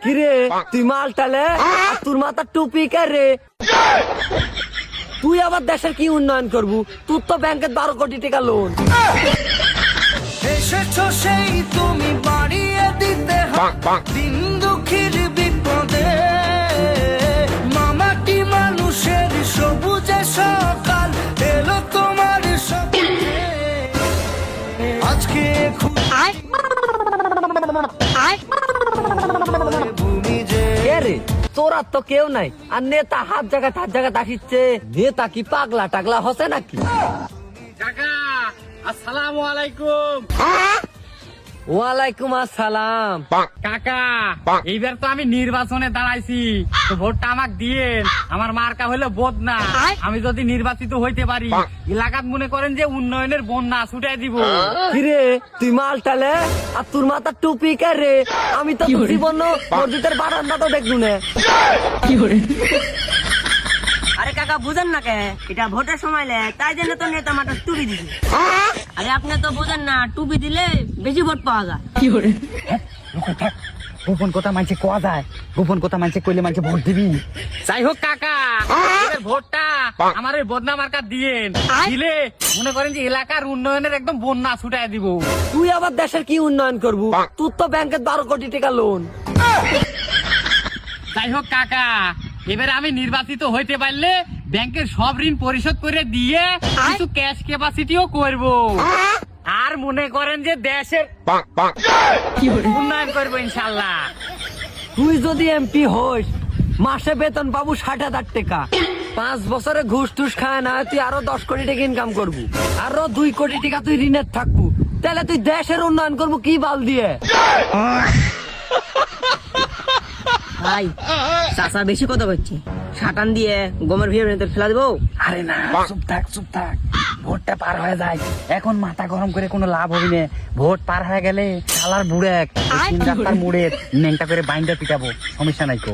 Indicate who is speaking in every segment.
Speaker 1: কিরে তুই মাল টালে আর তোর মাথা টুপি কে রে? তুই আবার দেশের কি উন্নয়ন করবু? তোর তো ব্যাংকের 12 কোটি টাকা লোন।
Speaker 2: এসেছো সেই তুমি বাড়িয়ে দিতে দিন দুঃখীর বিপদে মামাটি মানুষের সবুজে সকাল এলো তোমার সবুজে আজকে ভূমি যে
Speaker 1: কে রে তোরা তো কেউ নাই, আর নেতা হাত জায়গা আসিচ্ছে। নেতা কি পাগলা টাগলা হসে নাকি?
Speaker 3: কাকা আসসালামু আলাইকুম।
Speaker 1: ওয়ালাইকুম আসসালাম।
Speaker 3: কাকা এইবার তো আমি নির্বাচনে দাঁড়াইছি, তো ভোটটা আমাকে দিয়েন। আমার মার্কা হলো বদনা। আমি যদি নির্বাচিত হইতে পারি এলাকাত মনে করেন যে উন্নয়নের বন্যা ছুটাই দিব।
Speaker 1: কিরে তুই মাল টালে আর তোর মাথা টুপি কে রে? আমি তো জীবন মসজিদের বারান্দা তো দেখলু না।
Speaker 4: আরে কাকা বুঝেন না কে, এটা ভোটের সময় লে, তাই জন্য তো নেতা মাটা টুপি দিছে। আরে আপনি তো বুঝেন না, টুপি দিলে বেশি ভোট পাওয়া যায়।
Speaker 3: গোপন কথা মানছে কোয়া যায়, গোপন কথা মানছে কইলে মানছে ভোট দিবি। যাই হোক কাকা, এবার ভোটটা আমার ওই বদনা মার্কা দিয়েন। দিলে মনে করেন যে এলাকার উন্নয়নের একদম বন্যা ছুটাই দিব।
Speaker 1: তুই আবার দেশের কি উন্নয়ন করবু? তোর তো ব্যাংকের 12 কোটি টাকা লোন।
Speaker 3: যাই হোক কাকা, এবারে আমি নির্বাচিত হইতে পারলে ব্যাংকের সব ঋণ পরিশোধ করে দিয়ে কিছু ক্যাশ ক্যাপাসিটিও করব। আর মনে করেন যে দেশের উন্নয়ন করবো ইনশাল্লাহ।
Speaker 1: তুই যদি এমপি হইস মাসে বেতন পাবো 60,000 টাকা। 5 বছরে ঘুষ টুস খায় না তুই আরো 10 কোটি টাকা ইনকাম করবু, আরো 2 কোটি টাকা তুই ঋণের থাকবো। তাহলে তুই দেশের উন্নয়ন করবো কি বাল দিয়ে?
Speaker 4: ভাই চাষা বেশি কথা বলছি, সাটান দিয়ে গমের ভিড়ে ফেলা দেবো।
Speaker 3: আরে না, চুপ থাক চুপ থাক, ভোটটা পার হয়ে যায়। এখন মাথা গরম করে কোনো লাভ হবে না। ভোট পার হয়ে গেলে শালার বুড়ে রাস্তার মুড়ে নেংটা করে বাইন্দা পিটাবো, সমস্যা নাই কো।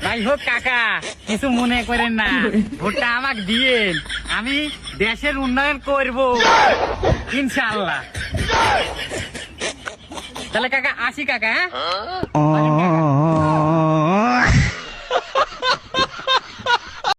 Speaker 3: যাই হোক কাকা, কিছু মনে করেন না, ভোটটা আমাকে দিয়েন। আমি দেশের উন্নয়ন করব ইনশাআল্লাহ। তাহলে কাকা আসি কাকা, হ্যাঁ?